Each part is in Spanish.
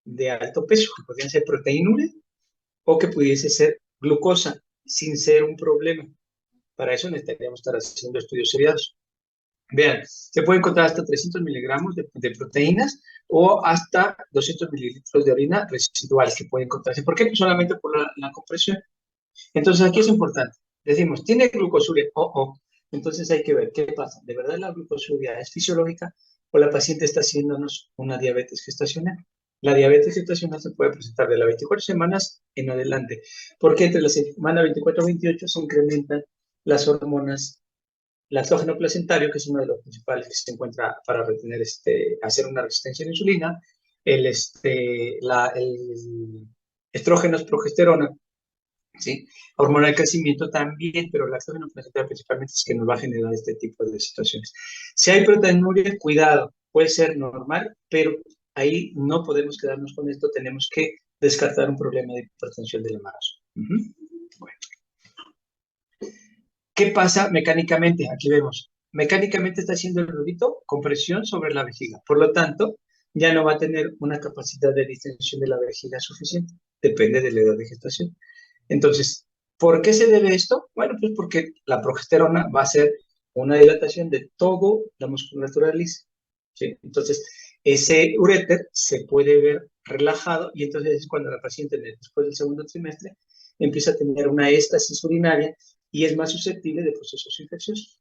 de alto peso, que podrían ser proteínuria o que pudiese ser glucosa, sin ser un problema. Para eso necesitaríamos estar haciendo estudios seriados. Vean, se puede encontrar hasta 300 miligramos de proteínas o hasta 200 mililitros de orina residual que puede encontrarse. ¿Por qué? Pues solamente por la compresión. Entonces, aquí es importante. Decimos, ¿tiene glucosuria? Entonces hay que ver qué pasa. ¿De verdad la glucosuria es fisiológica o la paciente está haciéndonos una diabetes gestacional? La diabetes gestacional se puede presentar de las 24 semanas en adelante, porque entre la semana 24 y 28 se incrementan las hormonas lactógeno placentario, que es uno de los principales que se encuentra para retener, hacer una resistencia a la insulina, el estrógenos, progesterona, ¿sí? Hormona de crecimiento también, pero el lactógeno placentario principalmente es que nos va a generar este tipo de situaciones. Si hay proteinuria, cuidado, puede ser normal, pero ahí no podemos quedarnos con esto, tenemos que descartar un problema de hipertensión del embarazo. Bueno. ¿Qué pasa mecánicamente? Aquí vemos. Mecánicamente está haciendo el nudito con presión sobre la vejiga. Por lo tanto, ya no va a tener una capacidad de distensión de la vejiga suficiente. Depende de la edad de gestación. Entonces, ¿por qué se debe esto? Bueno, pues porque la progesterona va a hacer una dilatación de toda la musculatura lisa. ¿Sí? Entonces, ese uréter se puede ver relajado y entonces es cuando la paciente, después del segundo trimestre, empieza a tener una éstasis urinaria y es más susceptible de procesos infecciosos.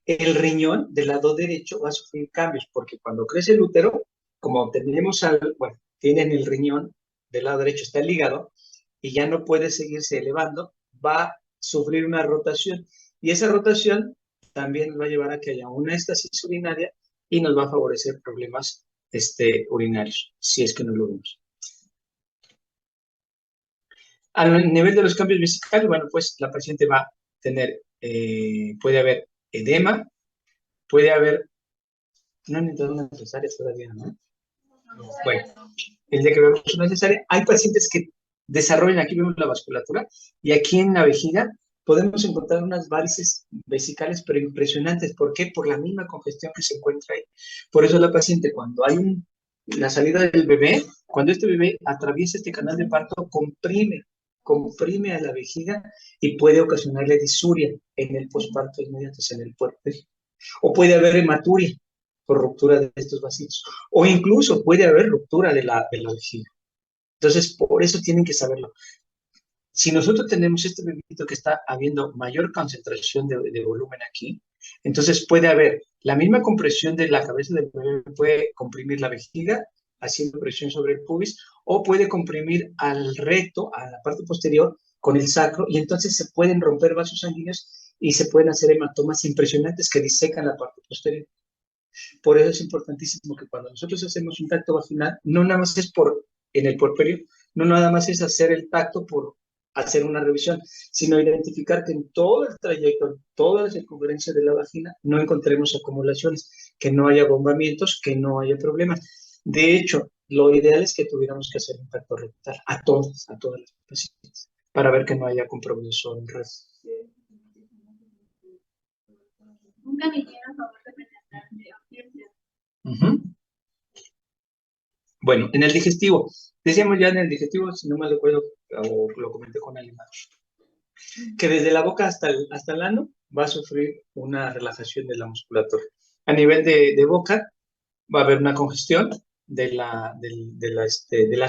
El riñón del lado derecho va a sufrir cambios porque cuando crece el útero, como tenemos bueno, tienen el riñón del lado derecho, está el hígado y ya no puede seguirse elevando, va a sufrir una rotación y esa rotación también nos va a llevar a que haya una éstasis urinaria y nos va a favorecer problemas urinarios, si es que no lo vemos. Al nivel de los cambios vesicales, bueno, pues la paciente va a tener, puede haber edema, puede haber, no han entrado una cesárea todavía, ¿no? Bueno, el día que vemos una cesárea, hay pacientes que desarrollan, aquí vemos la vasculatura, y aquí en la vejiga podemos encontrar unas varices vesicales, pero impresionantes. ¿Por qué? Por la misma congestión que se encuentra ahí. Por eso la paciente, cuando hay la salida del bebé, cuando este bebé atraviesa este canal de parto, comprime a la vejiga y puede ocasionarle disuria en el posparto inmediato, en el puerperio. O puede haber hematuria por ruptura de estos vasitos. O incluso puede haber ruptura de la vejiga. Entonces, por eso tienen que saberlo. Si nosotros tenemos este bebito que está habiendo mayor concentración de volumen aquí, entonces puede haber la misma compresión de la cabeza del bebé, puede comprimir la vejiga, haciendo presión sobre el pubis, o puede comprimir al recto, a la parte posterior, con el sacro, y entonces se pueden romper vasos sanguíneos y se pueden hacer hematomas impresionantes que disecan la parte posterior. Por eso es importantísimo que cuando nosotros hacemos un tacto vaginal, no nada más es en el puerperio, no nada más es hacer el tacto por hacer una revisión, sino identificar que en todo el trayecto, en toda la circunferencia de la vagina, no encontremos acumulaciones, que no haya bombamientos, que no haya problemas. De hecho, lo ideal es que tuviéramos que hacer un tacto rectal a todas las pacientes, para ver que no haya compromiso en red. Nunca me hicieron favor de presentar de audiencia. Bueno, en el digestivo, decíamos ya en el digestivo, si no me recuerdo, o lo comenté con alguien más, que desde la boca hasta el ano va a sufrir una relajación de la musculatura. A nivel de boca va a haber una congestión de la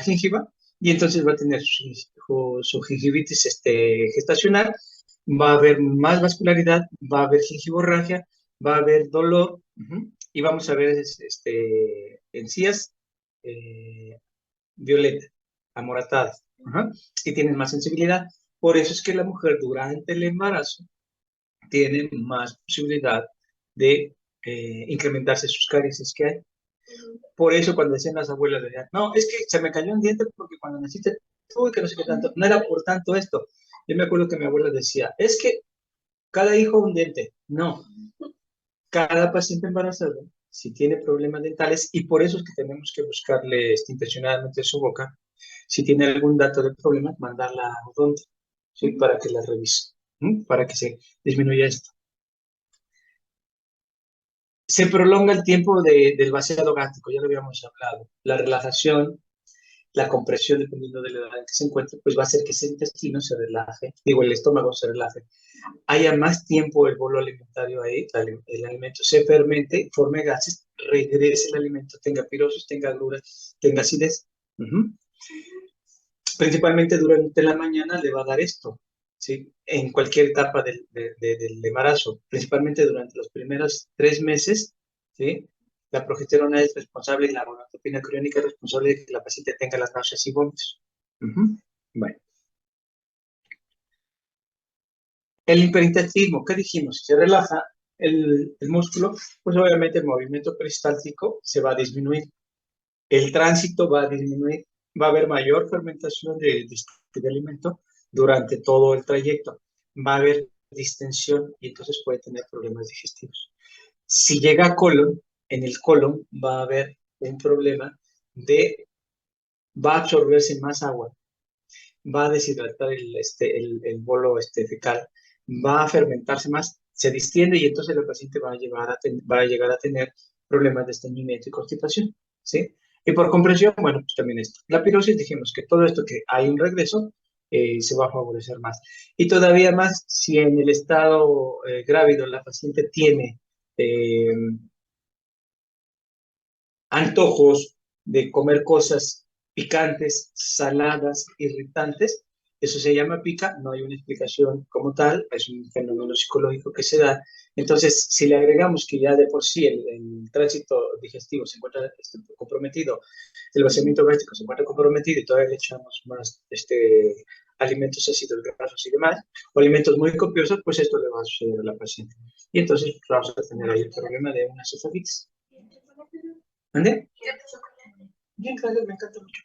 gingiva y entonces va a tener su gingivitis gestacional, va a haber más vascularidad, va a haber gingivorragia, va a haber dolor y vamos a ver encías violeta, amoratadas, y tienen más sensibilidad. Por eso es que la mujer durante el embarazo tiene más posibilidad de incrementarse sus caries que hay. Por eso cuando decían las abuelas, decían, no, es que se me cayó un diente porque cuando naciste tuve que no sé qué tanto, no era por tanto esto. Yo me acuerdo que mi abuela decía, es que cada hijo un diente. No, cada paciente embarazada, si tiene problemas dentales, y por eso es que tenemos que buscarle intencionadamente su boca, si tiene algún dato de problemas, mandarla a odonto, ¿sí? Para que la revise, para que se disminuya esto. Se prolonga el tiempo del vaciado gástrico, ya lo habíamos hablado. La relajación, la compresión, dependiendo de la edad en que se encuentre, pues va a hacer que ese intestino se relaje, digo, el estómago se relaje, haya más tiempo el bolo alimentario ahí, el alimento se fermente, forme gases, regrese el alimento, tenga pirosis, tenga agruras, tenga acidez. Principalmente durante la mañana le va a dar esto, ¿sí? En cualquier etapa del embarazo, principalmente durante los primeros 3 meses, ¿sí? La progesterona es responsable, la gonadotropina crónica es responsable de que la paciente tenga las náuseas y vómitos. Bueno. El hiperintestismo, ¿qué dijimos? Si se relaja el músculo, pues obviamente el movimiento peristáltico se va a disminuir. El tránsito va a disminuir, va a haber mayor fermentación de alimento durante todo el trayecto. Va a haber distensión y entonces puede tener problemas digestivos. Si llega a colon, en el colon va a haber un problema va a absorberse más agua, va a deshidratar el bolo fecal, va a fermentarse más, se distiende y entonces el paciente va a llegar a tener problemas de estreñimiento y constipación, ¿sí? Y por compresión, bueno, pues también esto. La pirosis, dijimos que todo esto que hay un regreso, se va a favorecer más. Y todavía más si en el estado grávido la paciente tiene eh, antojos de comer cosas picantes, saladas, irritantes. Eso se llama pica, no hay una explicación como tal, es un fenómeno psicológico que se da. Entonces, si le agregamos que ya de por sí el tránsito digestivo se encuentra comprometido, el vaciamiento gástrico se encuentra comprometido y todavía le echamos más alimentos ácidos grasos y demás, o alimentos muy copiosos, pues esto le va a suceder a la paciente. Y entonces vamos a tener ahí el problema de una esofagitis. ¿Dónde? Bien, gracias, me encanta mucho.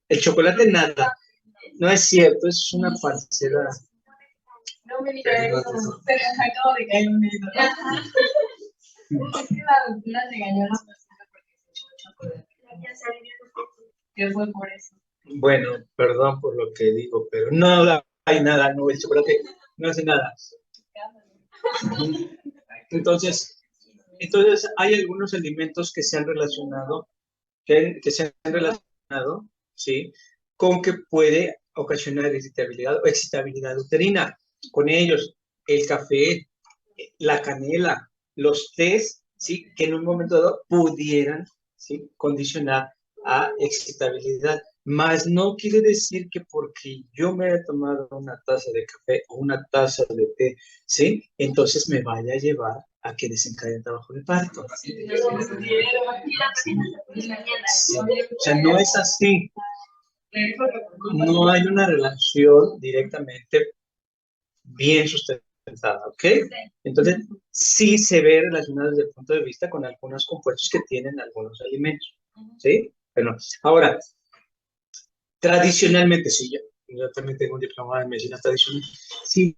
El chocolate nada. No es cierto, es una falsedad. No me digas eso, pero acabo de caer un dedo. Es que la doctora regañó a las personas porque se echó chocolate. Que fue por eso. Bueno, perdón por lo que digo, pero no hay nada, no, el chocolate no hace nada. Entonces hay algunos alimentos que se han relacionado, ¿sí? Con que puede ocasionar irritabilidad o excitabilidad uterina. Con ellos, el café, la canela, los tés, ¿sí? Que en un momento dado pudieran, ¿sí? Condicionar a excitabilidad. Más no quiere decir que porque yo me he tomado una taza de café o una taza de té, ¿sí? Entonces me vaya a llevar a que desencadene trabajo de parto. Sí. O sea, no es así. No hay una relación directamente bien sustentada, ¿ok? Entonces, sí se ve relacionado desde el punto de vista con algunos compuestos que tienen algunos alimentos, ¿sí? Bueno, ahora, tradicionalmente, sí, yo también tengo un diploma en medicina tradicional. Si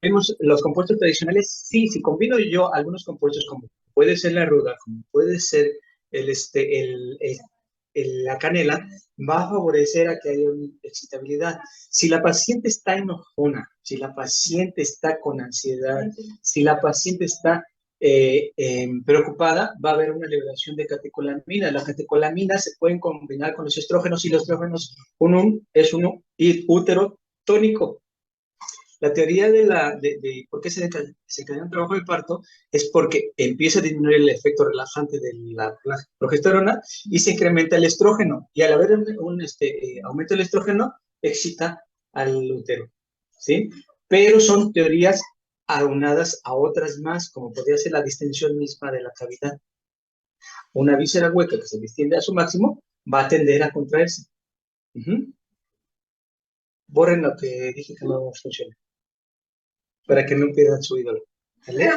vemos los compuestos tradicionales, sí, si combino yo algunos compuestos como puede ser la ruda, como puede ser la canela, va a favorecer a que haya una excitabilidad. Si la paciente está enojona, si la paciente está con ansiedad, si la paciente está preocupada, va a haber una liberación de catecolamina. Las catecolaminas se pueden combinar con los estrógenos y los estrógenos es un útero tónico. La teoría de por qué se desencadena un trabajo de parto es porque empieza a disminuir el efecto relajante de la progesterona y se incrementa el estrógeno. Y al haber un aumento del estrógeno, excita al útero, ¿sí? Pero son teorías aunadas a otras más, como podría ser la distensión misma de la cavidad. Una víscera hueca que se distiende a su máximo va a tender a contraerse. Borren lo que dije que no funciona, para que no pierdan su ídolo. ¿Vale?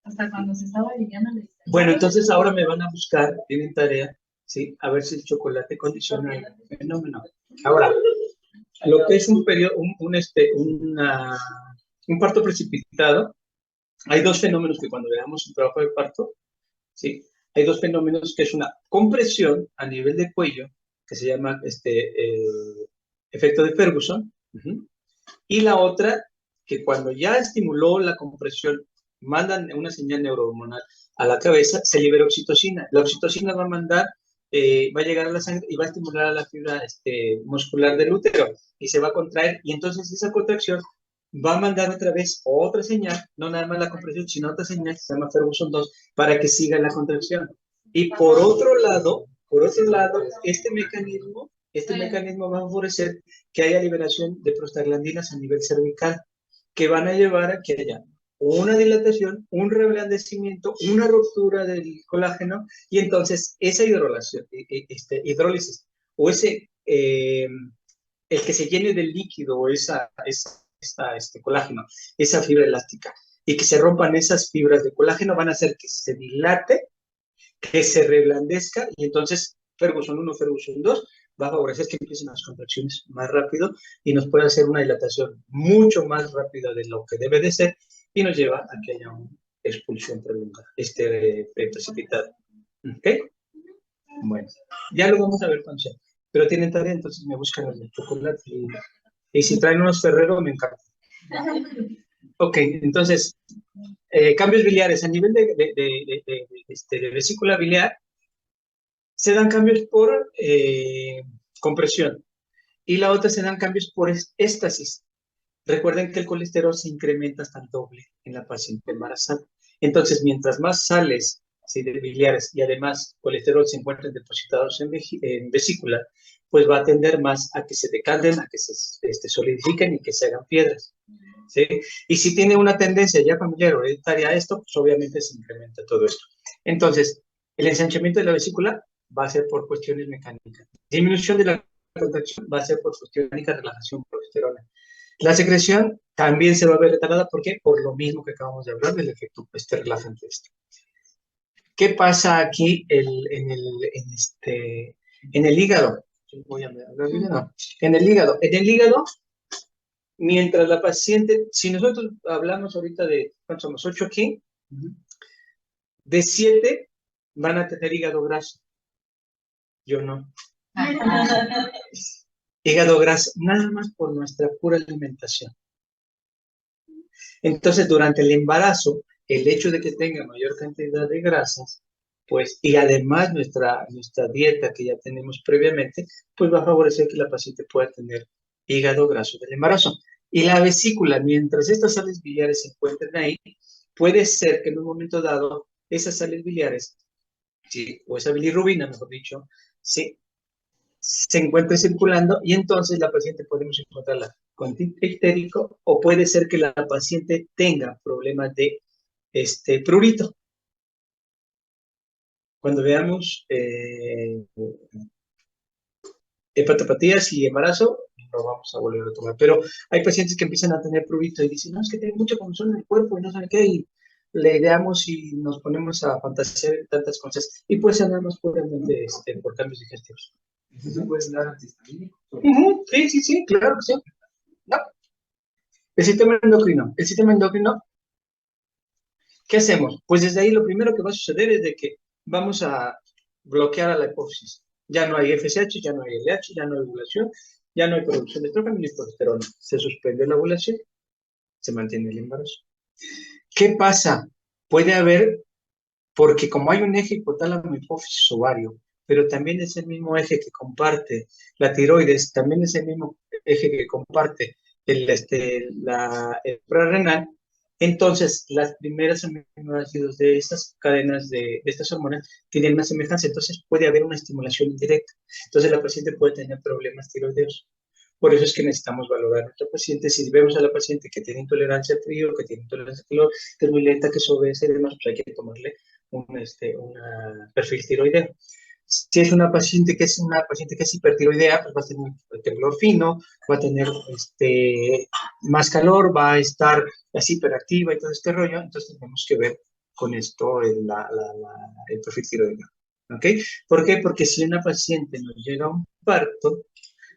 Hasta cuando se estaba aliviando. Bueno, entonces ahora me van a buscar, tienen tarea, ¿sí? A ver si el chocolate condiciona el fenómeno. Ahora, lo que es un parto precipitado, hay dos fenómenos que cuando veamos un trabajo de parto, ¿sí? Hay dos fenómenos que es una compresión a nivel de cuello, que se llama efecto de Ferguson, y la otra que cuando ya estimuló la compresión, mandan una señal neurohormonal a la cabeza, se libera oxitocina. La oxitocina va a mandar, va a llegar a la sangre y va a estimular a la fibra muscular del útero y se va a contraer. Y entonces esa contracción va a mandar otra vez otra señal, no nada más la compresión, sino otra señal que se llama Ferguson 2 para que siga la contracción. Y por otro lado, este mecanismo va a favorecer que haya liberación de prostaglandinas a nivel cervical, que van a llevar a que haya una dilatación, un reblandecimiento, una ruptura del colágeno, y entonces esa hidrólisis, o el que se llene del líquido, o colágeno, esa fibra elástica, y que se rompan esas fibras de colágeno, van a hacer que se dilate, que se reblandezca, y entonces Ferguson 1, Ferguson 2 va a favorecer que empiecen las contracciones más rápido y nos puede hacer una dilatación mucho más rápida de lo que debe de ser y nos lleva a que haya una expulsión prolongada, precipitada. ¿Ok? Bueno, ya lo vamos a ver con Shea. Pero tienen tarea, entonces me buscan el chocolate y si traen unos Ferrero me encanta. Ok, entonces, cambios biliares a nivel de vesícula biliar, se dan cambios por compresión y la otra se dan cambios por éstasis. Recuerden que el colesterol se incrementa hasta el doble en la paciente embarazada. Entonces, mientras más sales de biliares y además colesterol se encuentran depositados en vesícula, pues va a tender más a que se decanten, a que se solidifiquen y que se hagan piedras. ¿Sí? Y si tiene una tendencia ya familiar o hereditaria a esto, pues obviamente se incrementa todo esto. Entonces, el ensanchamiento de la vesícula va a ser por cuestiones mecánicas. Disminución de la contracción va a ser por cuestiones mecánicas, relajación progesterona. La secreción también se va a ver retardada, ¿por qué? Por lo mismo que acabamos de hablar del efecto relajante. ¿Qué pasa aquí en el hígado? Voy a hablar bien, no. En el hígado, mientras la paciente, si nosotros hablamos ahorita de, ¿cuántos somos? 8 aquí, de 7 van a tener hígado graso. Yo no. Hígado graso, nada más por nuestra pura alimentación. Entonces, durante el embarazo, el hecho de que tenga mayor cantidad de grasas, pues, y además nuestra dieta que ya tenemos previamente, pues va a favorecer que la paciente pueda tener hígado graso del embarazo. Y la vesícula, mientras estas sales biliares se encuentren ahí, puede ser que en un momento dado, esas sales biliares, ¿sí? O esa bilirrubina, mejor dicho, ¿sí? Se encuentre circulando y entonces la paciente podemos encontrarla con tic ictérico o puede ser que la paciente tenga problemas de prurito. Cuando veamos hepatopatías y embarazo, lo vamos a volver a tomar. Pero hay pacientes que empiezan a tener prurito y dicen, no, es que tengo mucha comezón en el cuerpo y no saben qué, y le ideamos y nos ponemos a fantasear tantas cosas. Y puede ser nada más puramente por cambios digestivos. ¿Eso puede dar antihistamínico? Sí, claro que sí. No. El sistema endocrino, ¿qué hacemos? Pues desde ahí lo primero que va a suceder es de que vamos a bloquear a la hipófisis. Ya no hay FSH, ya no hay LH, ya no hay ovulación, ya no hay producción de estrógeno ni progesterona. Se suspende la ovulación, se mantiene el embarazo. ¿Qué pasa? Puede haber, porque como hay un eje hipotálamo hipófisis ovario, pero también es el mismo eje que comparte la tiroides, también es el mismo eje que comparte el suprarrenal, entonces las primeras aminoácidos de estas cadenas de estas hormonas tienen una semejanza, entonces puede haber una estimulación indirecta. Entonces la paciente puede tener problemas tiroideos. Por eso es que necesitamos valorar a nuestra paciente. Si vemos a la paciente que tiene intolerancia al frío, que tiene intolerancia al calor, que es muy lenta, que obedece y demás, pues hay que tomarle un perfil tiroideo. Si es una paciente que es hipertiroidea, pues va a tener el temblor fino, va a tener más calor, va a estar así hiperactiva y todo este rollo, entonces tenemos que ver con esto el perfil tiroideo. ¿Ok? ¿Por qué? Porque si una paciente nos llega a un parto,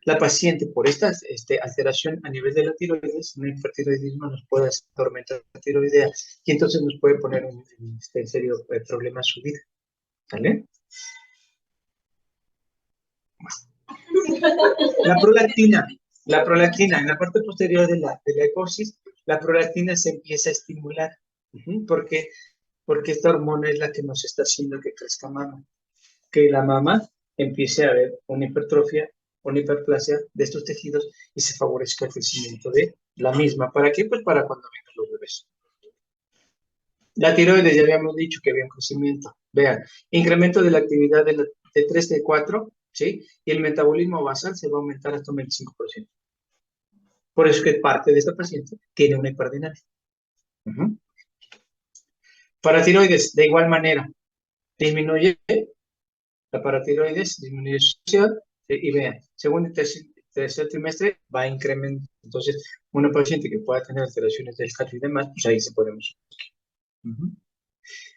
la paciente, por esta alteración a nivel de la tiroides, un hipertiroidismo nos puede hacer tormenta tiroidea y entonces nos puede poner en serio problemas su vida. ¿Vale? La prolactina en la parte posterior de la hipófisis, la prolactina se empieza a estimular. ¿Por qué? Porque esta hormona es la que nos está haciendo que crezca mama. Que la mama empiece a haber una hipertrofia, una hiperplasia de estos tejidos y se favorezca el crecimiento de la misma. ¿Para qué? Pues para cuando vengan los bebés. La tiroides, ya habíamos dicho que había un crecimiento. Vean, incremento de la actividad de 3 de 4, ¿sí? Y el metabolismo basal se va a aumentar hasta un 25%. Por eso es que parte de esta paciente tiene una hiperdinámica. Paratiroides, de igual manera, disminuye la paratiroides, disminuye su función, y vean, segundo y tercer trimestre va a incrementar. Entonces, una paciente que pueda tener alteraciones del calcio y demás, pues ahí se podemos.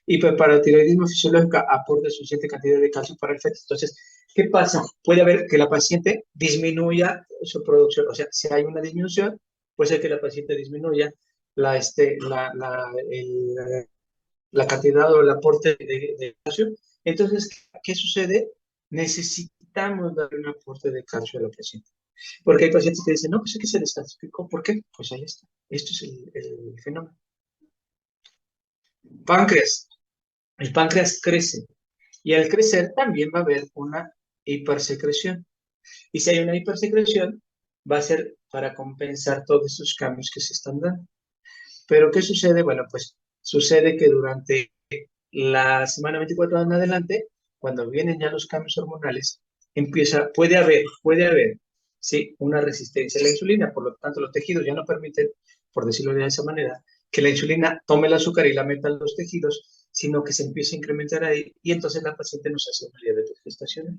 Hiperparatiroidismo fisiológico aporta suficiente cantidad de calcio para el feto. Entonces, ¿qué pasa? Puede haber que la paciente disminuya su producción. O sea, si hay una disminución, puede ser que la paciente disminuya la cantidad o el aporte de calcio. Entonces, ¿qué sucede? Necesitamos dar un aporte de calcio a la paciente. Porque hay pacientes que dicen, no, pues es que se descalcificó. ¿Por qué? Pues ahí está. Esto es el fenómeno. Páncreas. El páncreas crece. Y al crecer también va a haber una hipersecreción. Y si hay una hipersecreción, va a ser para compensar todos esos cambios que se están dando. Pero ¿qué sucede? Bueno, pues sucede que durante la semana 24 en adelante, cuando vienen ya los cambios hormonales, puede haber, sí, una resistencia a la insulina. Por lo tanto, los tejidos ya no permiten, por decirlo de esa manera, que la insulina tome el azúcar y la meta en los tejidos, sino que se empieza a incrementar ahí y entonces la paciente nos hace una diabetes gestacional.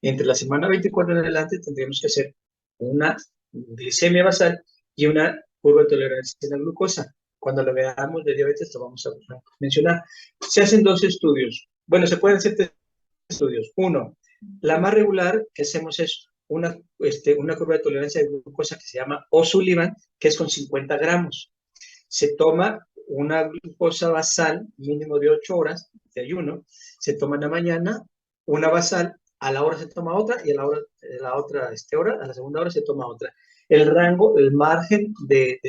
Entre la semana 24 en adelante tendríamos que hacer una glicemia basal y una curva de tolerancia a la glucosa. Cuando lo veamos de diabetes lo vamos a mencionar. Se hacen dos estudios. Bueno, se pueden hacer tres estudios. Uno, la más regular que hacemos es una curva de tolerancia de glucosa que se llama O'Sullivan, que es con 50 gramos. Se toma una glucosa basal mínimo de 8 horas de ayuno, se toma en la mañana una basal, a la hora se toma otra y a la otra hora, a la segunda hora se toma otra. El rango, el margen de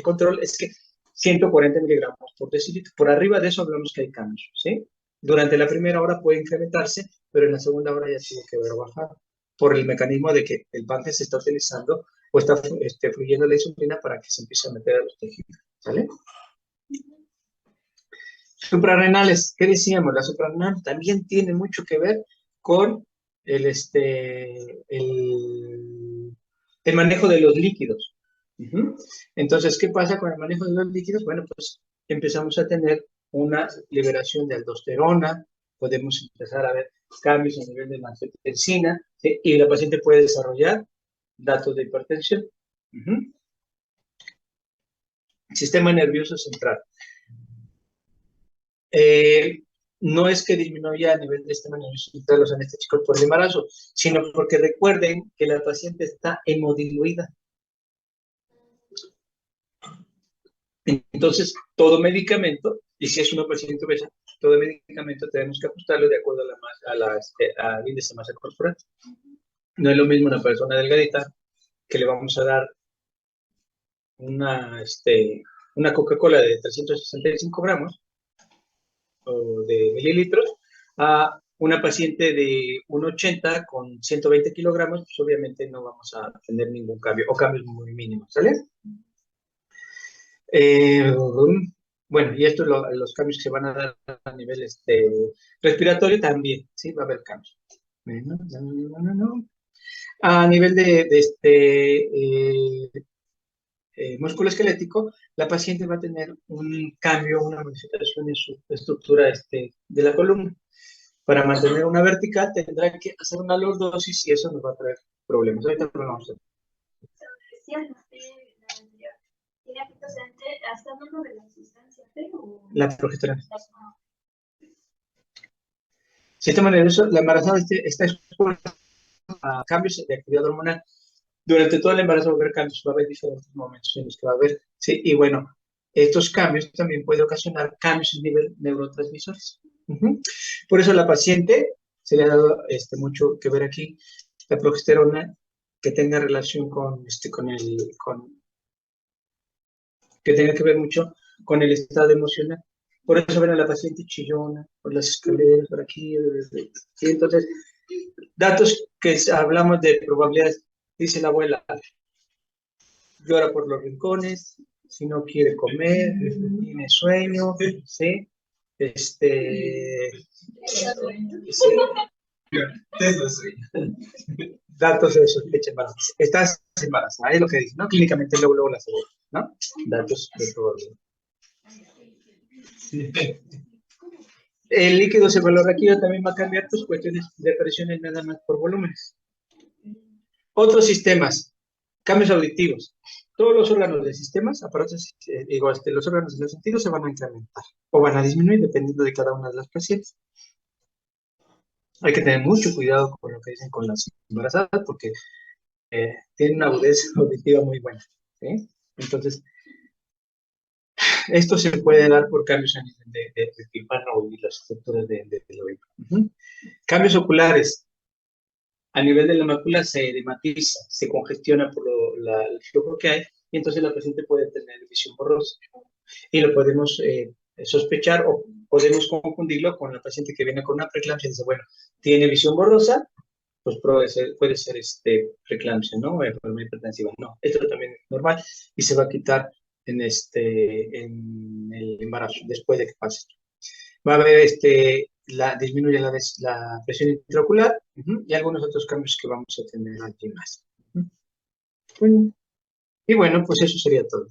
control es que 140 miligramos por decilitro. Por arriba de eso hablamos que hay cambios, ¿sí? Durante la primera hora puede incrementarse, pero en la segunda hora ya tiene que haber bajado por el mecanismo de que el páncreas se está utilizando o está fluyendo la insulina para que se empiece a meter a los tejidos, ¿vale? Suprarrenales, ¿qué decíamos? La suprarrenal también tiene mucho que ver con el manejo de los líquidos. Entonces, ¿qué pasa con el manejo de los líquidos? Bueno, pues empezamos a tener una liberación de aldosterona, podemos empezar a ver cambios a nivel de la angiotensina, ¿sí? Y la paciente puede desarrollar datos de hipertensión. Sistema nervioso central. No es que disminuya a nivel del sistema nervioso central los anestésicos por el embarazo, sino porque recuerden que la paciente está hemodiluida. Entonces, todo medicamento, y si es una paciente obesa, todo medicamento tenemos que ajustarlo de acuerdo al índice de masa corporal. No es lo mismo una persona delgadita que le vamos a dar una Coca-Cola de 365 gramos o de mililitros a una paciente de 1,80 con 120 kilogramos, pues obviamente no vamos a tener ningún cambio o cambios muy mínimos, ¿sale? Bueno, y esto los cambios que se van a dar a nivel respiratorio también, ¿sí? Va a haber cambios. No. A nivel músculo esquelético, la paciente va a tener un cambio, una modificación en su estructura de la columna. Para mantener una vertical tendrá que hacer una lordosis y eso nos va a traer problemas. Ahorita lo vamos a ver. ¿Tiene efectos hasta hablando de la sustancia P o...? La progesterona. Sistema nervioso, la embarazada está expuesta a cambios de actividad hormonal. Durante todo el embarazo va a haber cambios, va a haber diferentes momentos en los que va a haber, ¿sí? Y bueno, estos cambios también pueden ocasionar cambios en nivel neurotransmisores. Por eso a la paciente se le ha dado mucho que ver aquí, la progesterona que tenga relación con que tenga que ver mucho con el estado emocional. Por eso ven a la paciente chillona, por las escaleras, por aquí. ¿Sí? Entonces, datos que hablamos de probabilidades, dice la abuela, llora por los rincones, si no quiere comer, tiene sueño, ¿sí? Sí. Datos de sospecha embarazada. Estás embarazada, es lo que dice, ¿no? Clínicamente luego la segunda, ¿no? Datos de probabilidad. Sí. El líquido cefalorraquídeo también va a cambiar tus cuestiones de presiones nada más por volúmenes. Otros sistemas, cambios auditivos. Todos los órganos del sistema, aparatos, los órganos de los sentidos se van a incrementar o van a disminuir dependiendo de cada una de las pacientes. Hay que tener mucho cuidado con lo que dicen con las embarazadas porque tienen una agudeza auditiva muy buena. ¿Sí? Entonces, esto se puede dar por cambios a nivel de tímpano y las estructuras del oído. Cambios oculares. A nivel de la mácula se edematiza, se congestiona por el flujo que hay y entonces la paciente puede tener visión borrosa. Y lo podemos sospechar o podemos confundirlo con la paciente que viene con una preeclampsia y dice, bueno, tiene visión borrosa, pues puede ser preeclampsia, ¿no? Enfermedad hipertensiva. No, esto también es normal y se va a quitar en el embarazo, después de que pase. Va a haber disminuye la presión intraocular y algunos otros cambios que vamos a tener aquí más. Bueno, y bueno, pues eso sería todo.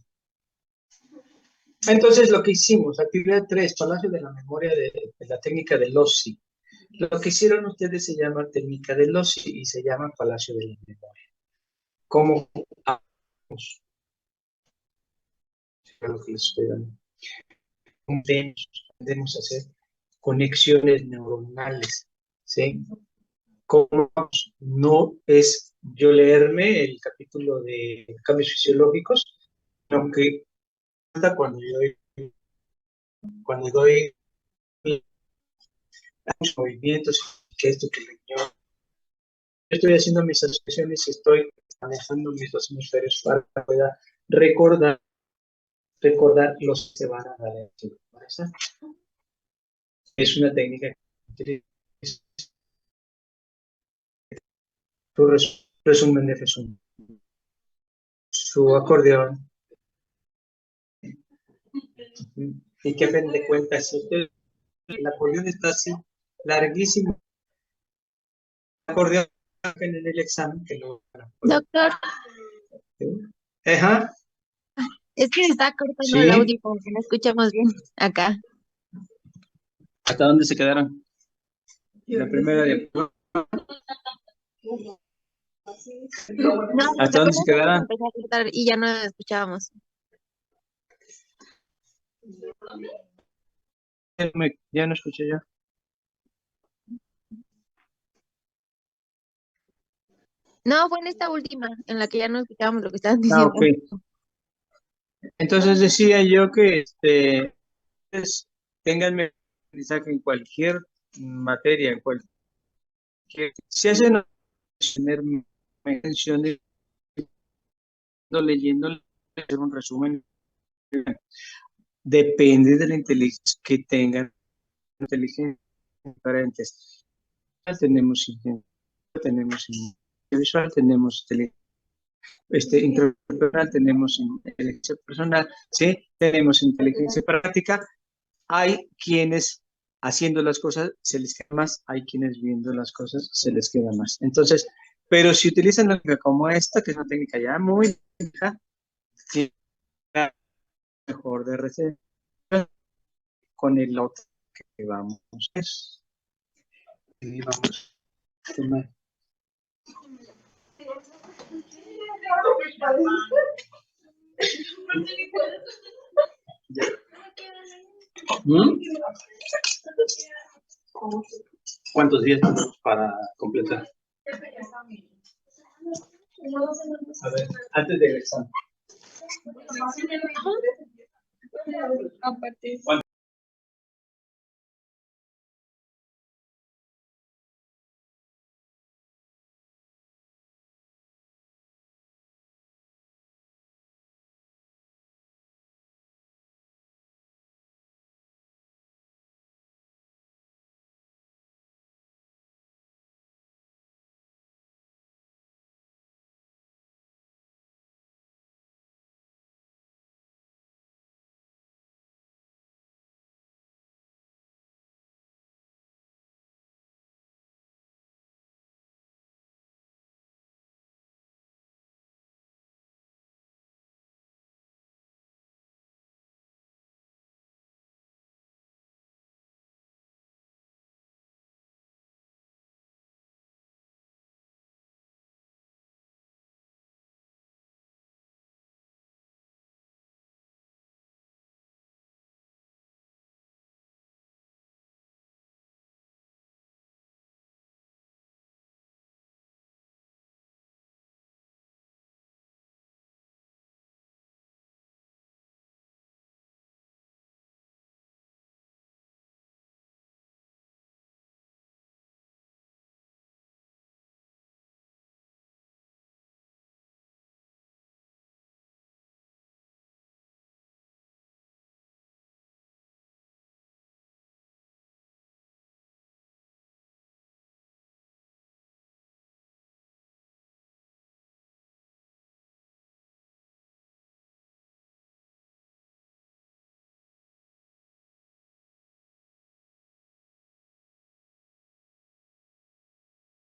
Entonces, lo que hicimos, actividad 3, Palacio de la Memoria de la técnica de Lossi. Lo que hicieron ustedes se llama técnica de Lossi y se llama Palacio de la Memoria. ¿Cómo hacemos? Lo que les estoy dando. Podemos hacer conexiones neuronales, ¿sí? ¿Cómo no es yo leerme el capítulo de cambios fisiológicos, sino que cuando doy los movimientos, que esto que yo estoy haciendo mis asociaciones, estoy manejando mis dos hemisferios para poder recordar los que se van a dar en el embarazo. Es una técnica que tu resumen de resumen, su acordeón. Y que a fin de cuentas, el acordeón está así, larguísimo. El acordeón en el examen que lo Doctor, Ajá. es que está cortando Sí. el audio, como que no escuchamos bien acá. ¿Hasta dónde se quedaron? La primera diapositiva. No, ¿Hasta dónde se quedaron? empezó a cortar y ya no escuchábamos. Ya no escuché yo. No, fue en esta última, en la que ya no escuchábamos lo que estaban diciendo. Ok. Entonces decía yo que tengan aprendizaje en cualquier materia, en cualquier. Si hacen tener menciones, leyendo, hacer un resumen, depende de la inteligencia que tengan, inteligencia diferentes. Tenemos visual, tenemos interpersonal, tenemos inteligencia personal, ¿sí? Tenemos inteligencia práctica. Hay quienes haciendo las cosas se les queda más, hay quienes viendo las cosas se les queda más. Entonces, pero si utilizan una técnica como esta, que es una técnica ya muy técnica, mejor de receta con el otro que vamos a hacer. Y vamos a tomar. ¿Cuántos días tenemos para completar? A ver, antes del examen.